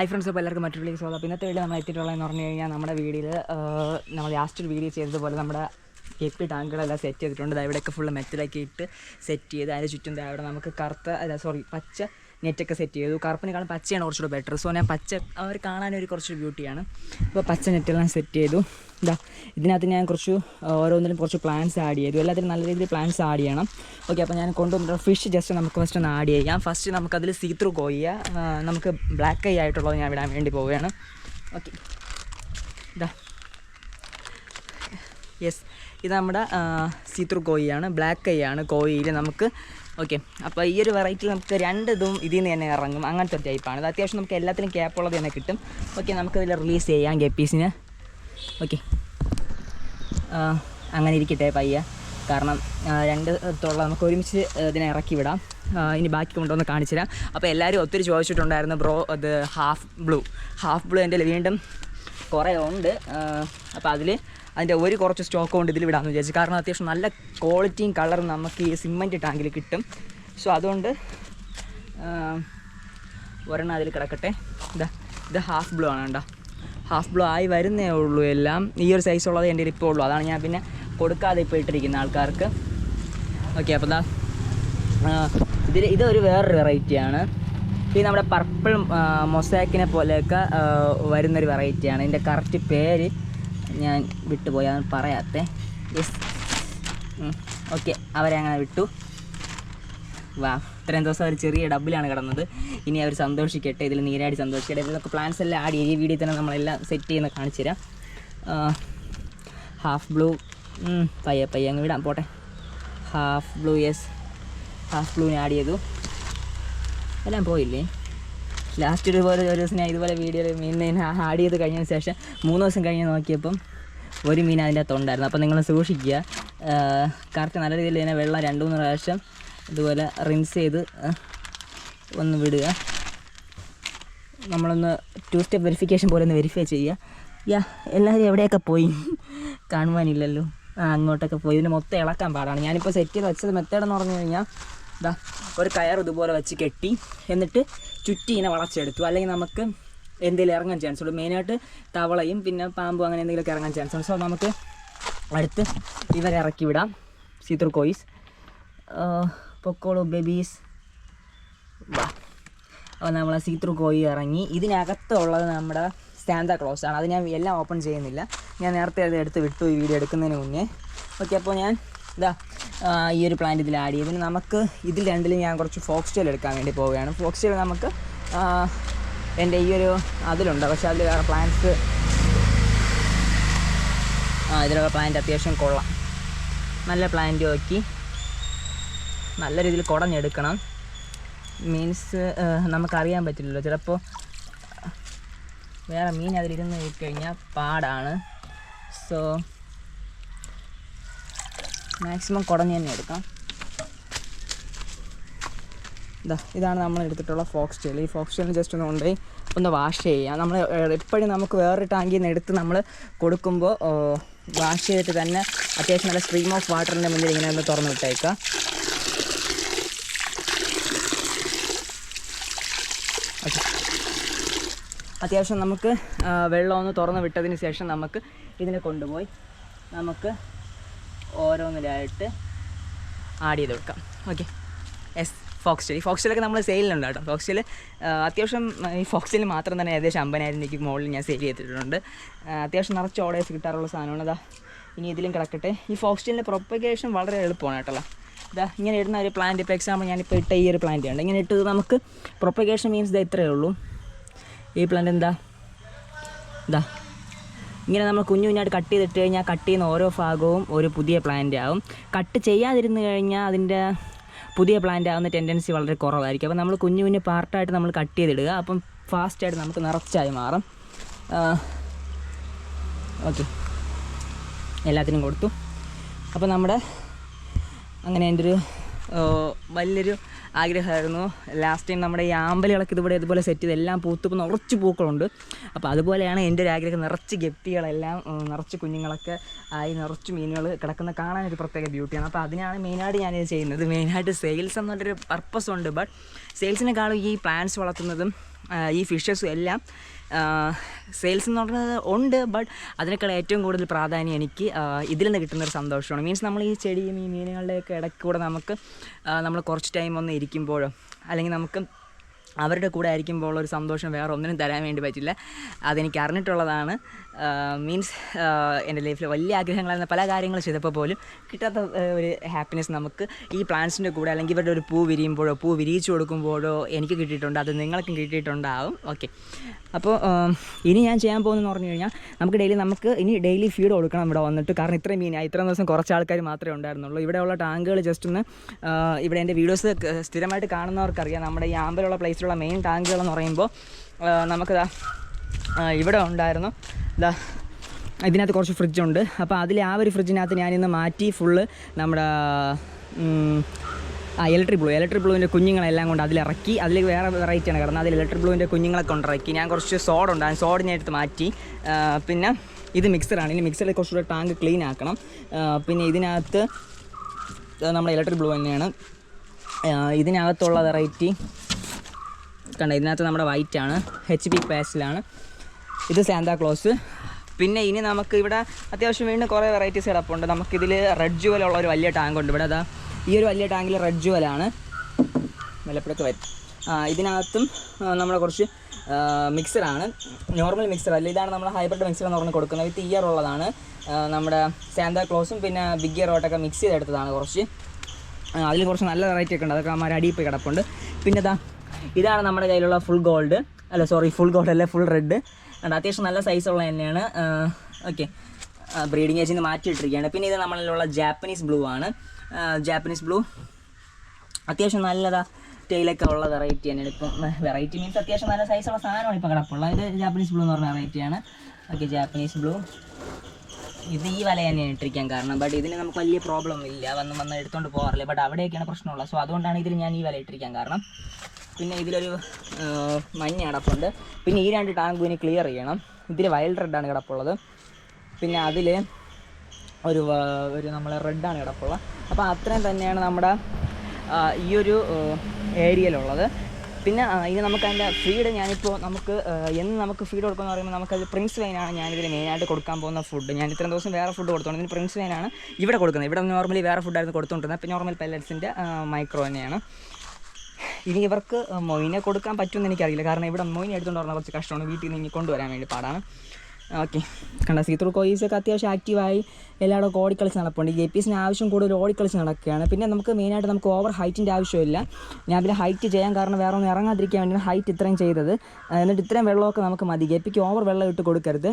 Hi friends, അപ്പോൾ എല്ലാവർക്കും മറ്റൊരു വീഡിയോ സ്വാഗതം. അപ്പോൾ ഇന്നത്തെ വീഡിയോ നമ്മൾ എത്തിയിട്ടുള്ളതെന്ന് പറഞ്ഞു കഴിഞ്ഞാൽ നമ്മുടെ വീഡിയോയിൽ നമ്മൾ ലാസ്റ്റ് ഒരു വീഡിയോ ചെയ്തതുപോലെ നമ്മുടെ ഗപ്പി ടാങ്കുകളെല്ലാം സെറ്റ് ചെയ്തിട്ടുണ്ട്. ഇവിടെയൊക്കെ ഫുള്ള് മെറ്റലൊക്കെ ഇട്ട് സെറ്റ് ചെയ്ത് അതിന് ചുറ്റും അവിടെ നമുക്ക് പച്ച നെറ്റൊക്കെ സെറ്റ് ചെയ്തു. കറുപ്പിനെക്കാളും പച്ചയാണ് കുറച്ചുകൂടെ ബെറ്റർ. സോ ഞാൻ പച്ച അവർ കാണാനൊരു കുറച്ച് ബ്യൂട്ടിയാണ്. അപ്പോൾ പച്ച നെറ്റെല്ലാം സെറ്റ് ചെയ്തു. ഇതിനകത്ത് ഞാൻ ഓരോന്നിലും കുറച്ച് പ്ലാന്റ്സ് ആഡ് ചെയ്തു. എല്ലാത്തിനും നല്ല രീതിയിൽ പ്ലാന്റ്സ് ആഡ് ചെയ്യണം. ഓക്കെ, അപ്പോൾ ഞാൻ കൊണ്ടുവന്നിട്ട് ഫിഷ് ജസ്റ്റ് നമുക്ക് ഫസ്റ്റ് ഒന്ന് ആഡ് ചെയ്യാം. ഫസ്റ്റ് നമുക്കതിൽ സീത്രൂ കോയ നമുക്ക് ബ്ലാക്ക് ഐ ആയിട്ടുള്ളത് ഞാൻ വിടാൻ വേണ്ടി പോവുകയാണ്. ഓക്കെ, യെസ്, ഇത് നമ്മുടെ സീത്രൂ കോയിയാണ്, ബ്ലാക്ക് ഐ ആണ് കോയിയിൽ നമുക്ക്. ഓക്കെ, അപ്പോൾ ഈ ഒരു വെറൈറ്റി നമുക്ക് രണ്ടിതും ഇതിൽ നിന്ന് തന്നെ ഇറങ്ങും. അങ്ങനത്തെ ഒരു ടൈപ്പാണ്. ഇത് അത്യാവശ്യം നമുക്ക് എല്ലാത്തിനും ക്യാപ്പുള്ളത് തന്നെ കിട്ടും. ഓക്കെ, നമുക്കതിൽ റിലീസ് ചെയ്യാം ഗപ്പീസിന്. ഓക്കെ, അങ്ങനെ ഇരിക്കട്ടെ പയ്യ, കാരണം രണ്ടത്തുള്ള നമുക്ക് ഒരുമിച്ച് ഇതിനെ ഇറക്കി വിടാം. ഇനി ബാക്കി കൊണ്ടുവന്ന് കാണിച്ചു തരാം. അപ്പോൾ എല്ലാവരും ഒത്തിരി ചോദിച്ചിട്ടുണ്ടായിരുന്നു, ബ്രോ അത് ഹാഫ് ബ്ലൂ എൻ്റെ വീണ്ടും കുറേ ഉണ്ട്. അപ്പോൾ അതിൻ്റെ കുറച്ച് സ്റ്റോക്ക് കൊണ്ട് ഇതിൽ വിടാമെന്ന് വിചാരിച്ചു. കാരണം അത്യാവശ്യം നല്ല ക്വാളിറ്റിയും കളറും നമുക്ക് ഈ സിമൻറ്റ് ടാങ്കിൽ കിട്ടും. സോ അതുകൊണ്ട് ഒരെണ്ണം അതിൽ കിടക്കട്ടെ. ഇത് ഹാഫ് ബ്ലൂ ആണ്. കേട്ടോ, ഹാഫ് ബ്ലൂ ആയി വരുന്നേ ഉള്ളൂ. എല്ലാം ഈ ഒരു സൈസ് ഉള്ളത് എൻ്റെ ഇപ്പോൾ ഉള്ളൂ. അതാണ് ഞാൻ പിന്നെ കൊടുക്കാതെ ഇപ്പോൾ ഇട്ടിരിക്കുന്ന ആൾക്കാർക്ക്. ഓക്കെ, അപ്പോൾ ഇതൊരു വേറൊരു വെറൈറ്റിയാണ്. ഇത് നമ്മുടെ പർപ്പിൾ മൊസാക്കിനെ പോലെയൊക്കെ വരുന്നൊരു വെറൈറ്റിയാണ്. ഇതിൻ്റെ കറക്റ്റ് പേര് ഞാൻ വിട്ടുപോയി, അതാണ് പറയാത്തേ. യെസ്, ഓക്കെ, അവരെ അങ്ങനെ വിട്ടു. ഇത്രയും ദിവസം ഒരു ചെറിയ ഡബിലാണ് കിടന്നത്. ഇനി അവർ സന്തോഷിക്കട്ടെ, ഇതിൽ നീരാടി സന്തോഷിക്കട്ടെ. ഇതിലൊക്കെ പ്ലാന്റ്സ് എല്ലാം ആഡ് ചെയ്ത് ഈ വീഡിയോ തന്നെ നമ്മളെല്ലാം സെറ്റ് ചെയ്യുന്ന കാണിച്ചു തരാം. ഹാഫ് ബ്ലൂ പയ്യെ അങ്ങ് വിടാം, പോട്ടെ. ഹാഫ് ബ്ലൂ, യെസ്, ഹാഫ് ബ്ലൂവിനെ ആഡ് ചെയ്തു. എല്ലാം പോയില്ലേ? ലാസ്റ്റ് ഒരു ദിവസം ഞാൻ ഇതുപോലെ വീഡിയോയിൽ മീനിനെ ആഡ് ചെയ്ത് കഴിഞ്ഞതിന് ശേഷം 3 ദിവസം കഴിഞ്ഞ് നോക്കിയപ്പം ഒരു മീൻ അതിൻ്റെ അകത്തുണ്ടായിരുന്നു. അപ്പോൾ നിങ്ങൾ സൂക്ഷിക്കുക. കറക്റ്റ് നല്ല രീതിയിൽ ഇതിനെ വെള്ളം 2-3 പ്രാവശ്യം ഇതുപോലെ റിൻസ് ചെയ്ത് ഒന്ന് വിടുക. നമ്മളൊന്ന് 2 സ്റ്റെപ്പ് വെരിഫിക്കേഷൻ പോലെ ഒന്ന് വെരിഫൈ ചെയ്യുക. എല്ലാവരും എവിടെയൊക്കെ പോയി? കാണുവാനില്ലല്ലോ. അങ്ങോട്ടൊക്കെ പോയി. ഇതിന് മൊത്തം ഇളക്കാൻ പാടാണ്. ഞാനിപ്പോൾ സെറ്റ് ചെയ്ത് വെച്ചത് മെത്തേഡെന്ന് പറഞ്ഞു കഴിഞ്ഞാൽ ഒരു കയർ ഇതുപോലെ വെച്ച് കെട്ടി എന്നിട്ട് ചുറ്റി ഇങ്ങനെ വളച്ചെടുത്തു. അല്ലെങ്കിൽ നമുക്ക് എന്തെങ്കിലും ഇറങ്ങാൻ ചാൻസ് ഉണ്ട്. മെയിനായിട്ട് തവളയും പിന്നെ പാമ്പും അങ്ങനെ എന്തെങ്കിലുമൊക്കെ ഇറങ്ങാൻ ചാൻസ് ഉണ്ട്. സോ നമുക്ക് അടുത്ത് ഇവരെ ഇറക്കി വിടാം. സീത്രൂ കോയിസ് പൊക്കോളൂ ബേബീസ്. അപ്പോൾ നമ്മൾ സീത്രൂ കോയി ഇറങ്ങി. ഇതിനകത്തുള്ളത് നമ്മുടെ സാന്താ ക്ലോസ് ആണ്. അത് ഞാൻ എല്ലാം ഓപ്പൺ ചെയ്യുന്നില്ല. ഞാൻ നേരത്തെ അത് എടുത്ത് വിട്ടു ഈ വീഡിയോ എടുക്കുന്നതിന് മുന്നേ. ഓക്കെ, അപ്പോൾ ഞാൻ ഈ ഒരു പ്ലാന്റ് ഇതിൽ ആഡ് ചെയ്തു. നമുക്ക് ഇതിൽ രണ്ടിലും ഞാൻ കുറച്ച് ഫോക്സ് ടെയിൽ എടുക്കാൻ വേണ്ടി പോവുകയാണ്. ഫോക്സ് ടെയിൽ നമുക്ക് എൻ്റെ ഈ ഒരു അതിലുണ്ട്, പക്ഷേ അതിൽ വേറെ പ്ലാന്റ്സ് ഇതിലൊക്കെ പ്ലാന്റ് അത്യാവശ്യം കൊള്ളാം. നല്ല പ്ലാന്റ് നോക്കി നല്ല രീതിയിൽ കുടഞ്ഞെടുക്കണം. മീൻസ് നമുക്കറിയാൻ പറ്റില്ലല്ലോ, ചിലപ്പോൾ വേറെ മീൻ അതിലിരുന്ന് കഴിഞ്ഞാൽ പാടാണ്. സോ മാക്സിമം കുടഞ്ഞ് തന്നെ എടുക്കാം. ഇതാണ് നമ്മൾ എടുത്തിട്ടുള്ള ഫോക്സ് ടെയിൽ. ഈ ഫോക്സ് ടെയിലിന് ജസ്റ്റ് ഒന്ന് വാഷ് ചെയ്യാം. നമ്മൾ എപ്പോഴും നമുക്ക് വേറൊരു ടാങ്കിൽ നിന്ന് എടുത്ത് നമ്മൾ കൊടുക്കുമ്പോൾ വാഷ് ചെയ്തിട്ട് തന്നെ അത്യാവശ്യം നല്ല സ്ട്രീം ഓഫ് വാട്ടറിൻ്റെ മുന്നിൽ ഇങ്ങനെ ഒന്ന് തുറന്ന് വിട്ടേക്കുക. ഓക്കെ, അത്യാവശ്യം നമുക്ക് വെള്ളം ഒന്ന് തുറന്ന് വിട്ടതിന് ശേഷം നമുക്ക് ഇതിനെ കൊണ്ടുപോയി നമുക്ക് ഓരോന്നിലായിട്ട് ആഡ് ചെയ്ത് കൊടുക്കാം. ഓക്കെ, യെസ്, ഫോക്സ് ടെയിലൊക്കെ നമ്മൾ സെയിലുണ്ട് കേട്ടോ. ഫോക്സ് ടെയിൽ അത്യാവശ്യം ഈ ഫോക്സ് ടെയിൽ മാത്രം തന്നെ ഏകദേശം 50,000 രൂപയ്ക്ക് മുകളിൽ ഞാൻ സെയിൽ ചെയ്തിട്ടുണ്ട്. അത്യാവശ്യം നിറച്ച് ഓർഡേഴ്സ് കിട്ടാറുള്ള സാധനമാണ്. ഇനി ഇതിലും കിടക്കട്ടെ. ഈ ഫോക്സ് ടെയിലിൻ്റെ പ്രൊപ്പഗേഷൻ വളരെ എളുപ്പമാണ് കേട്ടോ. ഇങ്ങനെ ഇടുന്ന ഒരു പ്ലാന്റ്, ഇപ്പോൾ എക്സാമ്പിൾ ഞാനിപ്പോൾ ഇട്ട ഈ ഒരു പ്ലാന്റ് ഉണ്ട്. ഇങ്ങനെ ഇട്ട് നമുക്ക് പ്രൊപ്പഗേഷൻ മീൻസ് ഇത്രയേ ഉള്ളൂ. ഈ പ്ലാന്റ് ഇങ്ങനെ നമ്മൾ കുഞ്ഞായിട്ട് കട്ട് ചെയ്തിട്ട് കഴിഞ്ഞാൽ കട്ട് ചെയ്യുന്ന ഓരോ ഭാഗവും ഒരു പുതിയ പ്ലാന്റ് ആവും. കട്ട് ചെയ്യാതിരുന്ന് കഴിഞ്ഞാൽ അതിൻ്റെ പുതിയ പ്ലാന്റ് ആവുന്ന ടെൻഡൻസി വളരെ കുറവായിരിക്കും. അപ്പോൾ നമ്മൾ കുഞ്ഞു പാർട്ടായിട്ട് നമ്മൾ കട്ട് ചെയ്തിടുക. അപ്പം ഫാസ്റ്റായിട്ട് നമുക്ക് നിറച്ചായി മാറും. ഓക്കെ, എല്ലാത്തിനും കൊടുത്തു. അപ്പോൾ നമ്മുടെ അങ്ങനെ എൻ്റെ ഒരു വലിയൊരു ആഗ്രഹമായിരുന്നു. ലാസ്റ്റ് ടൈം നമ്മുടെ ഈ ആമ്പലുകളൊക്കെ ഇതുപോലെ സെറ്റ് ചെയ്ത് എല്ലാം പൂത്തുമ്പോൾ നിറച്ച് പൂക്കളുണ്ട്. അപ്പോൾ അതുപോലെയാണ് എൻ്റെ ഒരു ആഗ്രഹം. നിറച്ച് ഗപ്പികളെല്ലാം നിറച്ച് കുഞ്ഞുങ്ങളൊക്കെ ആയി നിറച്ച് മീനുകൾ കിടക്കുന്ന കാണാനൊരു പ്രത്യേക ബ്യൂട്ടിയാണ്. അപ്പോൾ അതിനാണ് മെയിനായിട്ട് ഞാനിത് ചെയ്യുന്നത്. മെയിനായിട്ട് സെയിൽസ് എന്നുള്ളൊരു പർപ്പസ് ഉണ്ട്. ബട്ട് സെയിൽസിനെക്കാളും ഈ പ്ലാന്റ്സ് വളർത്തുന്നതും ഈ ഫിഷസും എല്ലാം സെയിൽസ് എന്ന് പറഞ്ഞത് ഉണ്ട്. ബട്ട് അതിനേക്കാൾ ഏറ്റവും കൂടുതൽ പ്രാധാന്യം എനിക്ക് ഇതിൽ നിന്ന് കിട്ടുന്നൊരു സന്തോഷമാണ്. മീൻസ് നമ്മൾ ഈ ചെടിയും ഈ മീനുകളുടെയൊക്കെ ഇടയ്ക്ക് കൂടെ നമുക്ക് നമ്മൾ കുറച്ച് ടൈം ഒന്ന് ഇരിക്കുമ്പോഴോ അല്ലെങ്കിൽ നമുക്ക് അവരുടെ കൂടെ ആയിരിക്കുമ്പോൾ ഒരു സന്തോഷം വേറെ ഒന്നിനും തരാൻ വേണ്ടി പറ്റില്ല. അതെനിക്ക് അറിഞ്ഞിട്ടുള്ളതാണ്. മീൻസ് എൻ്റെ ലൈഫിൽ വലിയ ആഗ്രഹങ്ങളായിരുന്ന പല കാര്യങ്ങൾ ചെയ്തപ്പോൾ പോലും കിട്ടാത്ത ഒരു ഹാപ്പിനെസ് നമുക്ക് ഈ പ്ലാന്റ്സിൻ്റെ കൂടെ അല്ലെങ്കിൽ ഇവരുടെ ഒരു പൂ വിരിയുമ്പോഴോ പൂ വിരിയിച്ചു കൊടുക്കുമ്പോഴോ എനിക്ക് കിട്ടിയിട്ടുണ്ട്. അത് നിങ്ങൾക്കും കിട്ടിയിട്ടുണ്ടാവും. ഓക്കെ, അപ്പോൾ ഇനി ഞാൻ ചെയ്യാൻ പോകുന്നതെന്ന് പറഞ്ഞു കഴിഞ്ഞാൽ നമുക്ക് ഇനി ഡെയിലി ഫീഡ് കൊടുക്കണം ഇവിടെ വന്നിട്ട്. കാരണം ഇത്രയും ദിവസം കുറച്ച് ആൾക്കാർ മാത്രമേ ഉണ്ടായിരുന്നുള്ളൂ. ഇവിടെയുള്ള ടാങ്കുകൾ ജസ്റ്റ് ഒന്ന് ഇവിടെ എൻ്റെ വീഡിയോസ് സ്ഥിരമായിട്ട് കാണുന്നവർക്കറിയാം. നമ്മുടെ ഈ ആമ്പലുള്ള പ്ലേസിലുള്ള മെയിൻ ടാങ്കുകളെന്ന് പറയുമ്പോൾ നമുക്കിതാ ഇവിടെ ഉണ്ടായിരുന്നു. ഇതിനകത്ത് കുറച്ച് ഫ്രിഡ്ജുണ്ട്. അപ്പോൾ ആ ഒരു ഫ്രിഡ്ജിനകത്ത് ഞാനിന്ന് മാറ്റി ഫുള്ള് നമ്മുടെ ഇലക്ട്രിക് ബ്ലൂവിൻ്റെ കുഞ്ഞുങ്ങളെല്ലാം കൊണ്ട് അതിലിറക്കി. അതിൽ വേറെ വെറൈറ്റിയാണ് കിടന്നത്. അതിൽ ഇലക്ട്രിക് ബ്ലൂവിൻ്റെ കുഞ്ഞുങ്ങളെ കൊണ്ടിറക്കി. ഞാൻ കുറച്ച് സോഡ് ഉണ്ടായിരുന്നു, സോഡ് ഞാൻ എടുത്ത് മാറ്റി. പിന്നെ ഇത് മിക്സറാണ്. ഇനി മിക്സറിൽ കുറച്ചുകൂടെ ടാങ്ക് ക്ലീൻ ആക്കണം. പിന്നെ ഇതിനകത്ത് നമ്മുടെ ഇലക്ട്രിക് ബ്ലൂ തന്നെയാണ്. ഇതിനകത്തുള്ള വെറൈറ്റി കണ്ട, ഇതിനകത്ത് നമ്മുടെ വൈറ്റാണ്, HP പാസ്റ്റിലാണ്. ഇത് സാന്താക്ലോസ്. പിന്നെ ഇനി നമുക്ക് ഇവിടെ അത്യാവശ്യം വീണ്ടും കുറേ വെറൈറ്റീസ് കിടപ്പുണ്ട്. നമുക്കിതിൽ റെഡ് ജുവലുള്ള ഒരു വലിയ ടാങ്കുണ്ട്. ഇവിടെ അതാ ഈ ഒരു വലിയ ടാങ്കിൽ റെഡ് ജുവലാണ് വിലപ്പെടുത്ത് വരും. ഇതിനകത്തും നമ്മുടെ കുറച്ച് മിക്സറാണ്, നോർമൽ മിക്സർ അല്ല, ഇതാണ് നമ്മുടെ ഹൈബ്രിഡ് മിക്സർ എന്ന് പറഞ്ഞ് കൊടുക്കുന്നത്. വിത്ത് ഇയർ ഉള്ളതാണ്. നമ്മുടെ സാന്താക്ലോസും പിന്നെ ബിഗ് ഇയറോട്ടൊക്കെ മിക്സ് ചെയ്തെടുത്തതാണ് കുറച്ച്. അതിൽ കുറച്ച് നല്ല വെറൈറ്റി ഒക്കെ ഉണ്ട്. അതൊക്കെ നമ്മുടെ അടിയിപ്പ് കിടപ്പുണ്ട്. പിന്നെ ഇതാണ് നമ്മുടെ കയ്യിലുള്ള ഫുൾ ഗോൾഡ് അല്ല, ഫുൾ റെഡ്. അത്യാവശ്യം നല്ല സൈസുള്ള തന്നെയാണ്. ഓക്കെ, ബ്രീഡിങ് ഏജിൽ നിന്ന് മാറ്റിയിട്ടിരിക്കുകയാണ്. പിന്നെ ഇത് നമ്മളിലുള്ള ജാപ്പനീസ് ബ്ലൂ ആണ്. ജാപ്പനീസ് ബ്ലൂ അത്യാവശ്യം നല്ലതാ, ടെയിലൊക്കെ ഉള്ള വെറൈറ്റി തന്നെയാണ്. ഇപ്പം വെറൈറ്റി മീൻസ് അത്യാവശ്യം നല്ല സൈസുള്ള സാധനമാണ് ഇപ്പോൾ കിടപ്പുള്ളത്. ഇത് ജാപ്പനീസ് ബ്ലൂ എന്ന് പറഞ്ഞ വെറൈറ്റിയാണ്. Okay, Japanese blue. ഇത് ഈ വല തന്നെയാണ് ഇട്ടിരിക്കാൻ കാരണം. ബട്ട് ഇതിന് നമുക്ക് വലിയ പ്രോബ്ലം ഇല്ല, വന്ന് എടുത്തുകൊണ്ട് പോകാറില്ല. ബട്ട് അവിടെയൊക്കെയാണ് പ്രശ്നമുള്ളത്. സോ അതുകൊണ്ടാണ് ഇതിൽ ഞാൻ ഈ വല ഇട്ടിരിക്കാൻ കാരണം. പിന്നെ ഇതിലൊരു മഞ്ഞ കിടപ്പുണ്ട്. പിന്നെ ഈ 2 ടാങ്ക് ഇനി ക്ലിയർ ചെയ്യണം. ഇതിൽ വൈൽഡ് റെഡാണ് കിടപ്പുള്ളത്. പിന്നെ അതിൽ ഒരു നമ്മളെ റെഡാണ് കിടപ്പുള്ളത്. അപ്പോൾ അത്രയും തന്നെയാണ് നമ്മുടെ ഈ ഒരു ഏരിയയിലുള്ളത്. പിന്നെ ഇനി നമുക്ക് അതിൻ്റെ ഫീഡ് ഞാനിപ്പോൾ നമുക്ക് ഫീഡ് കൊടുക്കുമെന്ന് പറയുമ്പോൾ നമുക്കത് പ്രിൻസ് വൈനാണ് ഞാനിതിൽ മെയിനായിട്ട് കൊടുക്കാൻ പോകുന്ന ഫുഡ്. ഞാൻ ഇത്രയും ദിവസം വേറെ ഫുഡ് കൊടുത്തോണ്ട് ഇതിന് പ്രിൻസ് വൈനാണ് ഇവിടെ കൊടുക്കുന്നത്. ഇവിടെ നോർമലി വേറെ ഫുഡായിരുന്നു കൊടുത്തുകൊണ്ടിരുന്നത്. അപ്പോൾ നോർമൽ പെല്ലറ്റ്സിൻ്റെ മൈക്രോ തന്നെയാണ്. ഇനി ഇവർക്ക് മൊയിനെ കൊടുക്കാൻ പറ്റുമെന്ന് എനിക്കറിയില്ല. കാരണം ഇവിടെ മൊയിനെ എടുത്തുകൊണ്ട് പറഞ്ഞാൽ കുറച്ച് കഷ്ടമാണ്, വീട്ടിൽ നിന്ന് ഇനി കൊണ്ടുവരാൻ വേണ്ടി പാടാണ്. ഓക്കെ, കണ്ട സീത്രൂ കോയീസൊക്കെ അത്യാവശ്യം ആക്റ്റീവായി എല്ലായിടവും ഓടിക്കളിച്ച് നടപ്പുണ്ട്. ഗപ്പീസിന് ആവശ്യം കൂടുതൽ ഓടിക്കളിച്ച് നടക്കുകയാണ്. പിന്നെ മെയിനായിട്ട് നമുക്ക് ഓവർ ഹൈറ്റിൻ്റെ ആവശ്യമില്ല. ഞാൻ അതിൽ ഹൈറ്റ് ചെയ്യാൻ കാരണം വേറെ ഒന്നും ഇറങ്ങാതിരിക്കാൻ വേണ്ടിയാണ് ഹൈറ്റ് ഇത്രയും ചെയ്തത്. എന്നിട്ട് ഇത്രയും വെള്ളമൊക്കെ നമുക്ക് മതി. ഗപ്പിക്ക് ഓവർ വെള്ളം ഇട്ട് കൊടുക്കരുത്.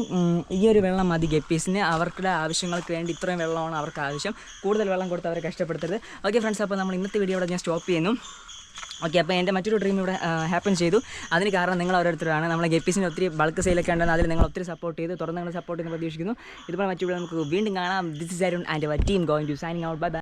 ഈ ഒരു വെള്ളം മതി ഗപ്പീസിന്. അവരുടെ ആവശ്യങ്ങൾക്ക് വേണ്ടി ഇത്രയും വെള്ളമാണ് അവർക്ക് ആവശ്യം. കൂടുതൽ വെള്ളം കൊടുത്ത് അവരെ കഷ്ടപ്പെടുത്തരുത്. ഓക്കെ ഫ്രണ്ട്സ്, അപ്പോൾ നമ്മൾ ഇന്നത്തെ വീഡിയോ ഇവിടെ ഞാൻ സ്റ്റോപ്പ് ചെയ്യുന്നു. ഓക്കെ, അപ്പോൾ എൻ്റെ മറ്റൊരു ഡ്രീം ഇവിടെ ഹാപ്പൻ ചെയ്തു. അതിന് കാരണം നിങ്ങൾ ഓരോരുത്തരാണ്. നമ്മളെ ഗപ്പീസിന് ഒത്തിരി ബൾക്ക് സെയിലൊക്കെ ഉണ്ടെന്ന് അതിൽ നിങ്ങൾ ഒത്തിരി സപ്പോർട്ട് ചെയ്ത് തുറന്ന് നിങ്ങൾ സപ്പോർട്ട് ചെയ്യുന്ന പ്രതീക്ഷിക്കുന്നു. ഇതുപോലെ മറ്റു നമുക്ക് വീണ്ടും കാണാം. This is Arun and our team going to signing out. Bye by.